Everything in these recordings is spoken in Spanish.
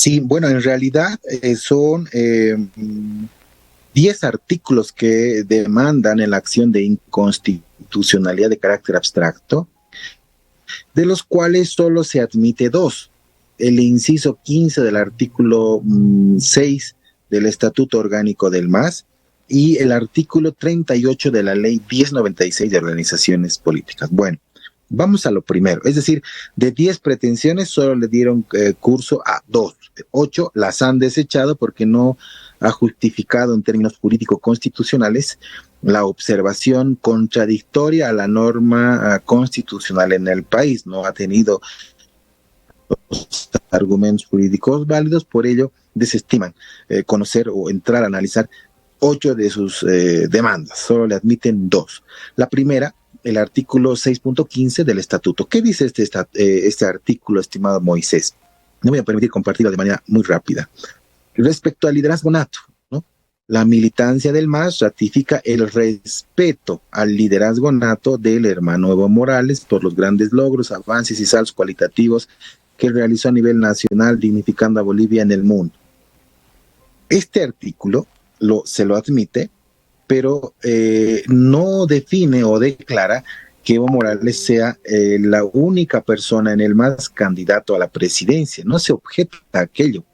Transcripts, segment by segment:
Sí, bueno, en realidad son 10 artículos que demandan en la acción de inconstitucionalidad de carácter abstracto, de los cuales solo se admite dos. El inciso 15 del artículo 6 del Estatuto Orgánico del MAS y el artículo 38 de la Ley 1096 de Organizaciones Políticas. Bueno, vamos a lo primero, es decir, de 10 pretensiones solo le dieron curso a 2, 8 las han desechado porque no ha justificado en términos jurídico-constitucionales la observación contradictoria a la norma constitucional en el país, no ha tenido los argumentos jurídicos válidos, por ello desestiman conocer o entrar a analizar 8 de sus demandas, solo le admiten 2. La primera, el artículo 6.15 del estatuto. ¿Qué dice este artículo, estimado Moisés? Me voy a permitir compartirlo de manera muy rápida. Respecto al liderazgo nato, ¿no? La militancia del MAS ratifica el respeto al liderazgo nato del hermano Evo Morales por los grandes logros, avances y saltos cualitativos que realizó a nivel nacional, dignificando a Bolivia en el mundo. Este artículo se lo admite, pero no define o declara que Evo Morales sea la única persona en el MAS candidato a la presidencia. No se objeta a aquello.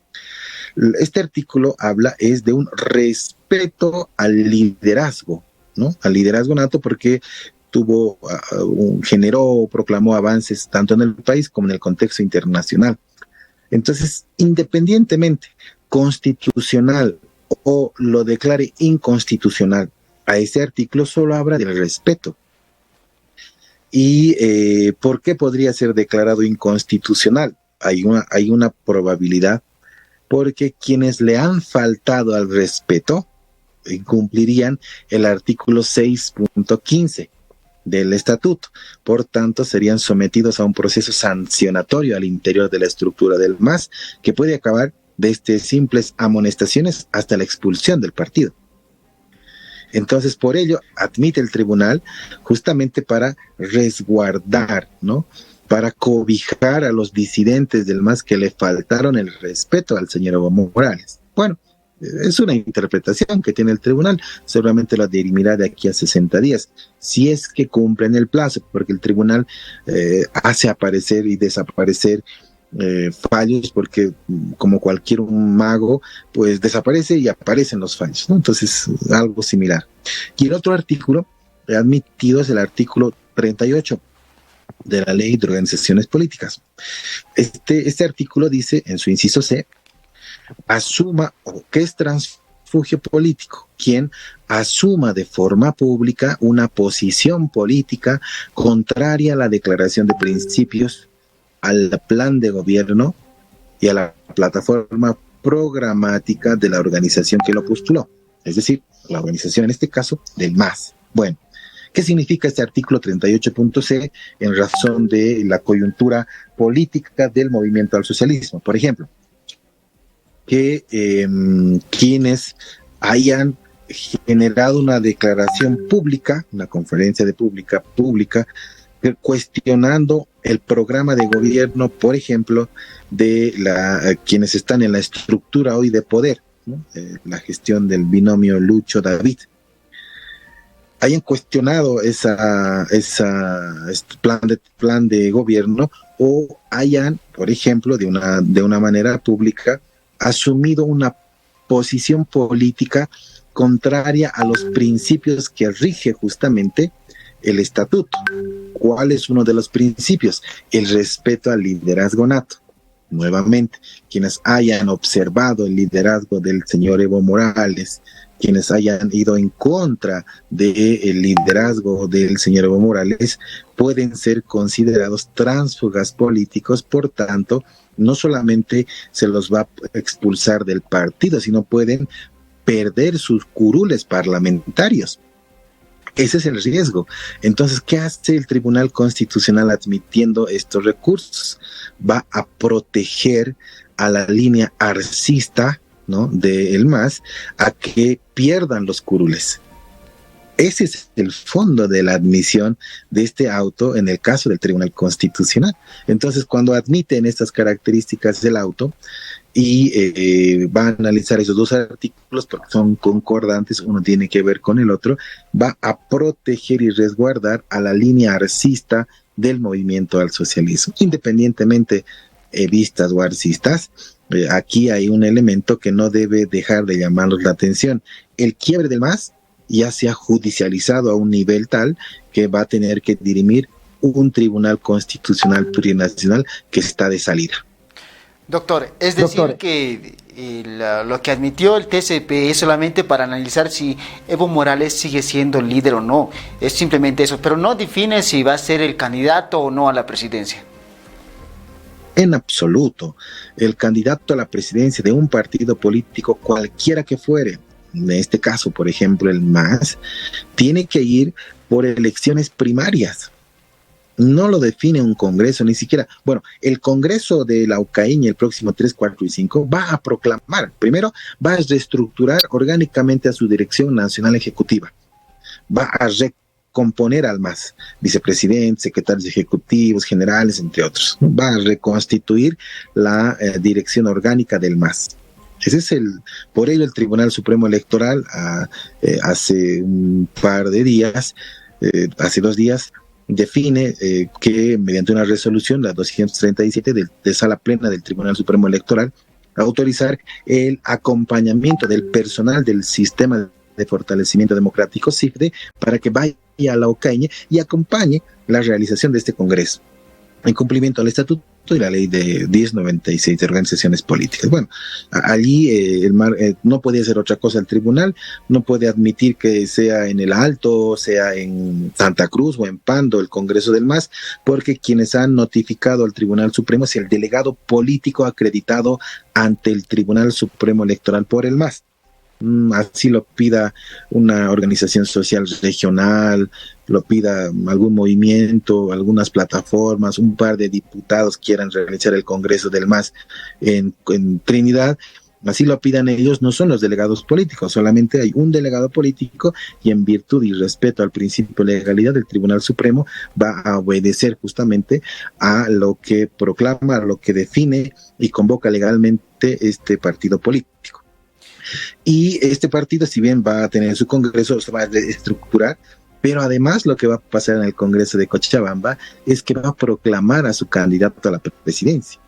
Este artículo habla es de un respeto al liderazgo, ¿no? Al liderazgo nato, porque generó, proclamó avances tanto en el país como en el contexto internacional. Entonces, independientemente constitucional o lo declare inconstitucional, a ese artículo solo habla del respeto. ¿Y por qué podría ser declarado inconstitucional? Hay una probabilidad, porque quienes le han faltado al respeto incumplirían el artículo 6.15 del estatuto. Por tanto, serían sometidos a un proceso sancionatorio al interior de la estructura del MAS, que puede acabar desde simples amonestaciones hasta la expulsión del partido. Entonces, por ello, admite el tribunal justamente para resguardar, ¿no? Para cobijar a los disidentes del MAS que le faltaron el respeto al señor Evo Morales. Bueno, es una interpretación que tiene el tribunal, seguramente la dirimirá de aquí a 60 días, si es que cumplen el plazo, porque el tribunal hace aparecer y desaparecer fallos, porque como cualquier mago, pues desaparece y aparecen los fallos, ¿no? Entonces, algo similar. Y el otro artículo admitido es el artículo 38 de la Ley de Organizaciones Políticas. Este artículo dice, en su inciso C, asuma o que es transfugio político quien asuma de forma pública una posición política contraria a la declaración de principios, al plan de gobierno y a la plataforma programática de la organización que lo postuló, es decir, la organización en este caso del MAS. Bueno, ¿qué significa este artículo 38.c en razón de la coyuntura política del movimiento al socialismo? Por ejemplo, que quienes hayan generado una declaración pública, una conferencia de pública, cuestionando el programa de gobierno, por ejemplo, de quienes están en la estructura hoy de poder, ¿no? La gestión del binomio Lucho-David, hayan cuestionado este plan de gobierno, o hayan, por ejemplo, de una manera pública, asumido una posición política contraria a los principios que rige justamente el estatuto. ¿Cuál es uno de los principios? El respeto al liderazgo nato. Nuevamente, quienes hayan observado el liderazgo del señor Evo Morales, quienes hayan ido en contra del liderazgo del señor Evo Morales, pueden ser considerados tránsfugas políticos. Por tanto, no solamente se los va a expulsar del partido, sino pueden perder sus curules parlamentarios. Ese es el riesgo. Entonces, ¿qué hace el Tribunal Constitucional admitiendo estos recursos? Va a proteger a la línea arcista, ¿no?, del MAS, a que pierdan los curules. Ese es el fondo de la admisión de este auto en el caso del Tribunal Constitucional. Entonces, cuando admiten estas características del auto y va a analizar esos dos artículos porque son concordantes, uno tiene que ver con el otro, va a proteger y resguardar a la línea arcista del movimiento al socialismo, independientemente vistas o arcistas. Aquí hay un elemento que no debe dejar de llamarnos la atención. El quiebre del MAS ya se ha judicializado a un nivel tal que va a tener que dirimir un tribunal constitucional plurinacional que está de salida. Doctor, es decir que lo que admitió el TCP es solamente para analizar si Evo Morales sigue siendo líder o no, es simplemente eso, pero no define si va a ser el candidato o no a la presidencia. En absoluto, el candidato a la presidencia de un partido político, cualquiera que fuere, en este caso, por ejemplo, el MAS, tiene que ir por elecciones primarias. No lo define un congreso, ni siquiera. Bueno, el congreso de la UCAIña el próximo 3, 4 y 5 va a proclamar, primero va a reestructurar orgánicamente a su dirección nacional ejecutiva, va a recomponer al MAS, vicepresidentes, secretarios ejecutivos, generales, entre otros. Va a reconstituir la dirección orgánica del MAS. Ese es por ello el Tribunal Supremo Electoral hace un par de días, hace 2 días, define que mediante una resolución, la 237 de Sala Plena del Tribunal Supremo Electoral, autorizar el acompañamiento del personal del Sistema de Fortalecimiento Democrático, SIFDE, para que vaya a la OCAIñe y acompañe la realización de este Congreso, en cumplimiento al Estatuto y la ley de 1096 de organizaciones políticas. Bueno, allí no podía hacer otra cosa el tribunal, no puede admitir que sea en el Alto, sea en Santa Cruz o en Pando el Congreso del MAS, porque quienes han notificado al Tribunal Supremo es el delegado político acreditado ante el Tribunal Supremo Electoral por el MAS. Así lo pida una organización social regional, lo pida algún movimiento, algunas plataformas, un par de diputados quieran realizar el Congreso del MAS en Trinidad, así lo pidan ellos, no son los delegados políticos, solamente hay un delegado político y en virtud y respeto al principio de legalidad del Tribunal Supremo va a obedecer justamente a lo que proclama, a lo que define y convoca legalmente este partido político. Y este partido, si bien va a tener su congreso, se va a estructurar, pero además lo que va a pasar en el Congreso de Cochabamba es que va a proclamar a su candidato a la presidencia.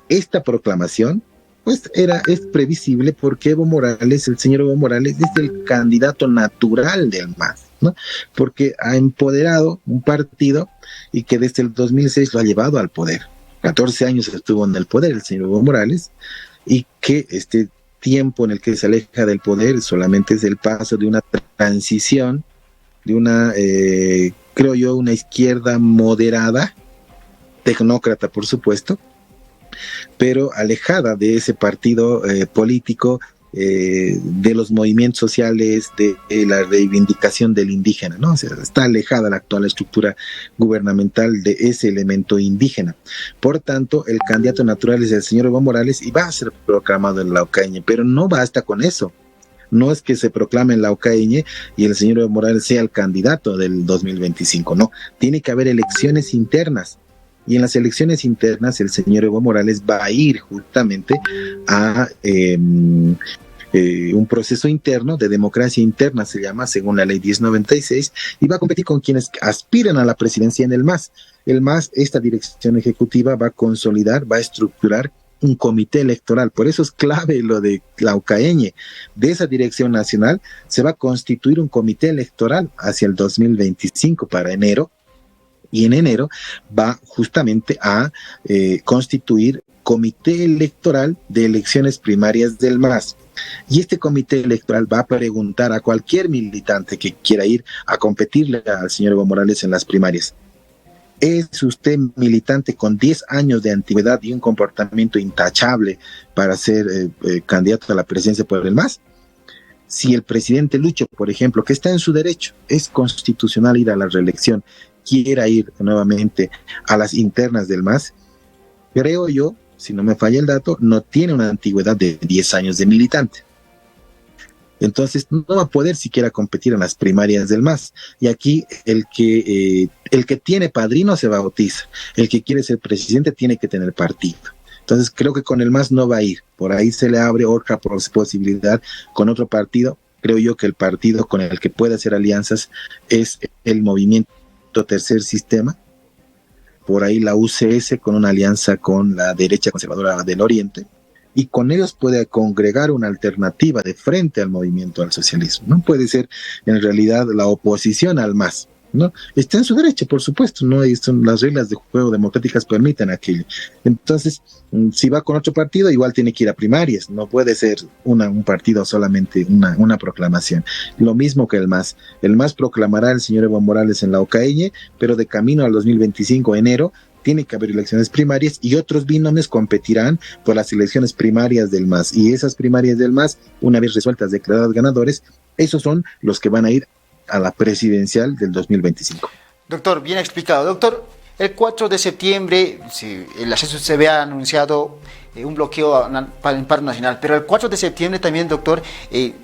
Esta proclamación, pues es previsible porque el señor Evo Morales es el candidato natural del MAS, ¿no? Porque ha empoderado un partido y que desde el 2006 lo ha llevado al poder. 14 años estuvo en el poder el señor Evo Morales y que este tiempo en el que se aleja del poder solamente es el paso de una transición, de una, creo yo, una izquierda moderada, tecnócrata por supuesto, pero alejada de ese partido político, de los movimientos sociales, de la reivindicación del indígena, ¿no? O sea, está alejada la actual estructura gubernamental de ese elemento indígena. Por tanto, el candidato natural es el señor Evo Morales y va a ser proclamado en la OCAIñe, pero no basta con eso. No es que se proclame en la OCAIñe y el señor Evo Morales sea el candidato del 2025, no. Tiene que haber elecciones internas. Y en las elecciones internas el señor Evo Morales va a ir justamente a un proceso interno, de democracia interna se llama, según la ley 1096, y va a competir con quienes aspiran a la presidencia en el MAS. El MAS, esta dirección ejecutiva, va a consolidar, va a estructurar un comité electoral. Por eso es clave lo de la OCAIñe. De esa dirección nacional se va a constituir un comité electoral hacia el 2025 para enero, y en enero va justamente a constituir comité electoral de elecciones primarias del MAS. Y este comité electoral va a preguntar a cualquier militante que quiera ir a competirle al señor Evo Morales en las primarias: ¿es usted militante con 10 años de antigüedad y un comportamiento intachable para ser candidato a la presidencia por el MAS? Si el presidente Lucho, por ejemplo, que está en su derecho, es constitucional ir a la reelección, quiera ir nuevamente a las internas del MAS, creo yo, si no me falla el dato, no tiene una antigüedad de 10 años de militante. Entonces no va a poder siquiera competir en las primarias del MAS. Y aquí el que tiene padrino se bautiza, el que quiere ser presidente tiene que tener partido. Entonces creo que con el MAS no va a ir, por ahí se le abre otra posibilidad con otro partido. Creo yo que el partido con el que puede hacer alianzas es el Movimiento Tercer Sistema, por ahí la UCS con una alianza con la derecha conservadora del Oriente, y con ellos puede congregar una alternativa de frente al movimiento al socialismo, ¿no? Puede ser en realidad la oposición al MAS, ¿no? Está en su derecho, por supuesto, ¿no? Y son las reglas de juego democráticas permiten aquello. Entonces, si va con otro partido, igual tiene que ir a primarias, no puede ser un partido solamente una proclamación. Lo mismo que el MAS. El MAS proclamará el señor Evo Morales en la Ocaña, pero de camino al 2025, enero, tiene que haber elecciones primarias y otros binomios competirán por las elecciones primarias del MAS. Y esas primarias del MAS, una vez resueltas, declaradas ganadores, esos son los que van a ir a la presidencial del 2025. Doctor, bien explicado. Doctor, el 4 de septiembre, el CCCB ha anunciado un bloqueo para el paro nacional, pero el 4 de septiembre también, doctor,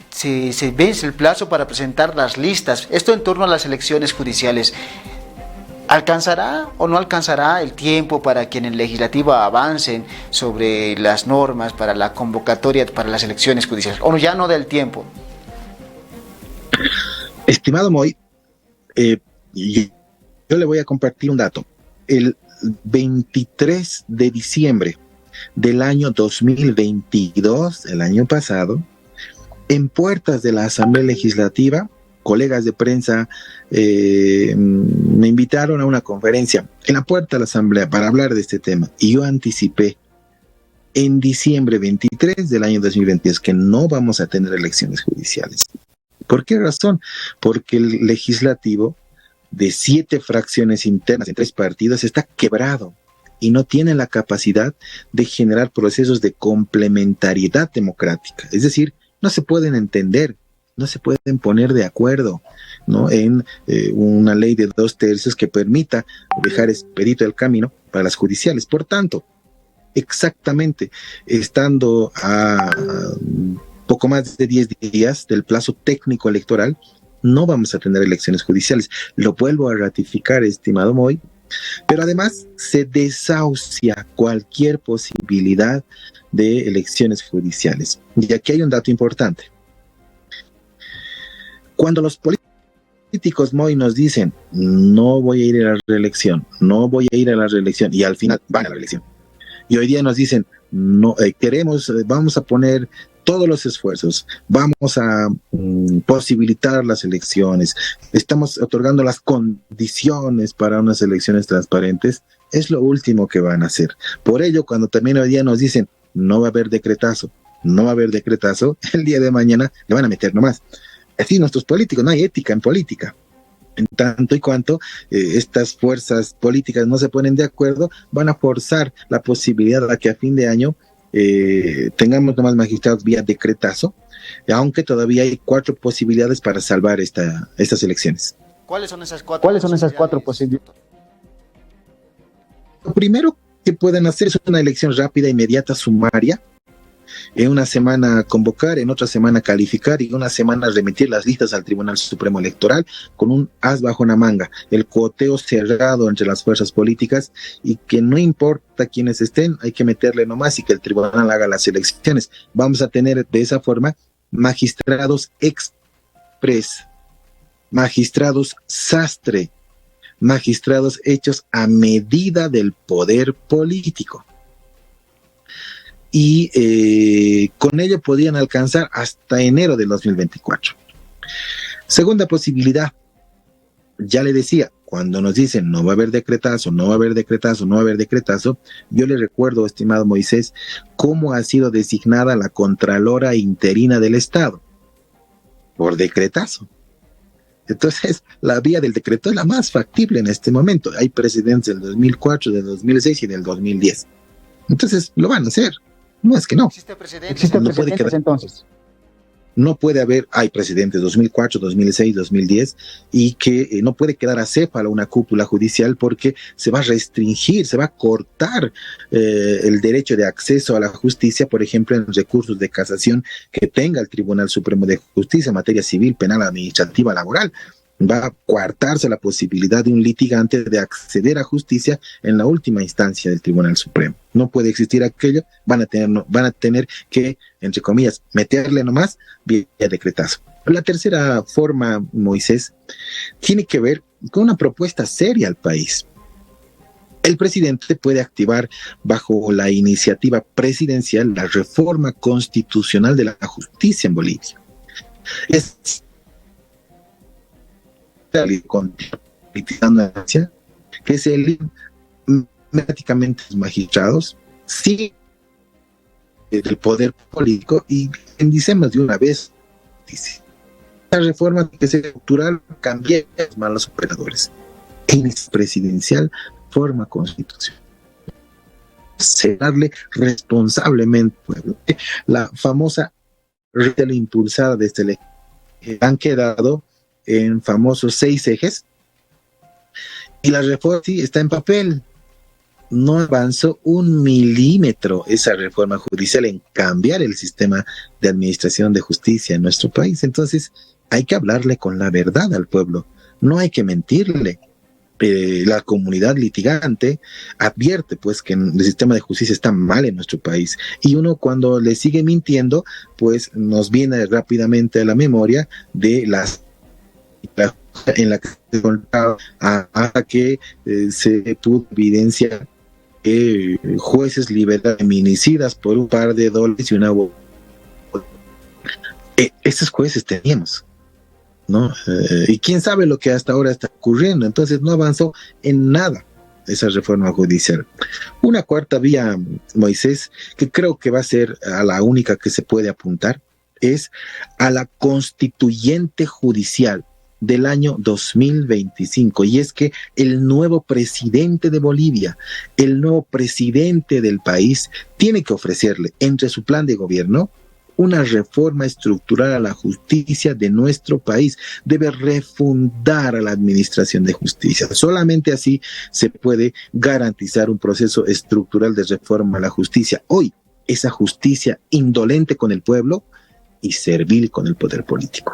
se vence el plazo para presentar las listas. Esto en torno a las elecciones judiciales. ¿Alcanzará o no alcanzará el tiempo para que en el legislativo avancen sobre las normas para la convocatoria para las elecciones judiciales? ¿O ya no del tiempo? Estimado Moy, yo le voy a compartir un dato. El 23 de diciembre del año 2022, el año pasado, en puertas de la Asamblea Legislativa, colegas de prensa me invitaron a una conferencia en la puerta de la Asamblea para hablar de este tema, y yo anticipé en diciembre 23 del año 2022 que no vamos a tener elecciones judiciales. ¿Por qué razón? Porque el legislativo de 7 fracciones internas en 3 partidos está quebrado y no tiene la capacidad de generar procesos de complementariedad democrática. Es decir, no se pueden entender, no se pueden poner de acuerdo, ¿no? En una ley de 2/3 que permita dejar expedito el camino para las judiciales. Por tanto, exactamente, estando a poco más de 10 días del plazo técnico electoral, no vamos a tener elecciones judiciales. Lo vuelvo a ratificar, estimado Moy, pero además se desahucia cualquier posibilidad de elecciones judiciales. Y aquí hay un dato importante. Cuando los políticos, Moy, nos dicen no voy a ir a la reelección, no voy a ir a la reelección, y al final van a la reelección. Y hoy día nos dicen no vamos a poner todos los esfuerzos, vamos a posibilitar las elecciones, estamos otorgando las condiciones para unas elecciones transparentes, es lo último que van a hacer. Por ello, cuando también hoy día nos dicen no va a haber decretazo, el día de mañana le van a meter nomás. Así nuestros políticos, no hay ética en política. En tanto y cuanto estas fuerzas políticas no se ponen de acuerdo, van a forzar la posibilidad de que a fin de año tengamos nomás magistrados vía decretazo, aunque todavía hay 4 posibilidades para salvar estas elecciones. ¿Cuáles son esas 4 posibilidades? Lo primero que pueden hacer es una elección rápida, inmediata, sumaria. En una semana convocar, en otra semana calificar y en una semana remitir las listas al Tribunal Supremo Electoral con un as bajo la manga, el cuoteo cerrado entre las fuerzas políticas, y que no importa quiénes estén, hay que meterle nomás y que el tribunal haga las elecciones. Vamos a tener de esa forma magistrados express, magistrados sastre, magistrados hechos a medida del poder político. Y con ello podrían alcanzar hasta enero del 2024. Segunda posibilidad, ya le decía, cuando nos dicen no va a haber decretazo, yo le recuerdo, estimado Moisés, cómo ha sido designada la Contralora Interina del Estado, por decretazo. Entonces, la vía del decreto es la más factible en este momento. Hay precedentes del 2004, del 2006 y del 2010. Entonces, lo van a hacer. No es que no. Existe precedentes entonces. No puede haber, hay presidentes 2004, 2006, 2010, y que no puede quedar acéfala una cúpula judicial porque se va a restringir, se va a cortar el derecho de acceso a la justicia, por ejemplo, en recursos de casación que tenga el Tribunal Supremo de Justicia en materia civil, penal, administrativa, laboral. Va a coartarse la posibilidad de un litigante de acceder a justicia en la última instancia del Tribunal Supremo. No puede existir aquello, van a tener que, entre comillas, meterle nomás vía decretazo. La tercera forma, Moisés, tiene que ver con una propuesta seria al país. El presidente puede activar bajo la iniciativa presidencial la reforma constitucional de la justicia en Bolivia. Es que se eligen mediáticamente los magistrados, sí, del poder político, y bendicemos de una vez, dice, la reforma que se estructural cambia los malos operadores. Presidencial, forma constitución. Darle responsablemente al pueblo. La famosa regla impulsada desde el han quedado en famosos 6 ejes, y la reforma sí está en papel. No avanzó 1 milímetro esa reforma judicial en cambiar el sistema de administración de justicia en nuestro país. Entonces hay que hablarle con la verdad al pueblo, no hay que mentirle. La comunidad litigante advierte pues que el sistema de justicia está mal en nuestro país, y uno cuando le sigue mintiendo pues nos viene rápidamente a la memoria de en la que se contaba hasta que se pudo evidenciar que jueces liberan feminicidas por un par de dólares y una esos jueces teníamos, ¿no? Y quién sabe lo que hasta ahora está ocurriendo. Entonces no avanzó en nada esa reforma judicial. Una cuarta vía, Moisés, que creo que va a ser a la única que se puede apuntar, es a la constituyente judicial del año 2025, y es que el nuevo presidente de Bolivia, el nuevo presidente del país, tiene que ofrecerle entre su plan de gobierno una reforma estructural a la justicia de nuestro país. Debe refundar a la administración de justicia. Solamente así se puede garantizar un proceso estructural de reforma a la justicia. Hoy, esa justicia indolente con el pueblo y servil con el poder político.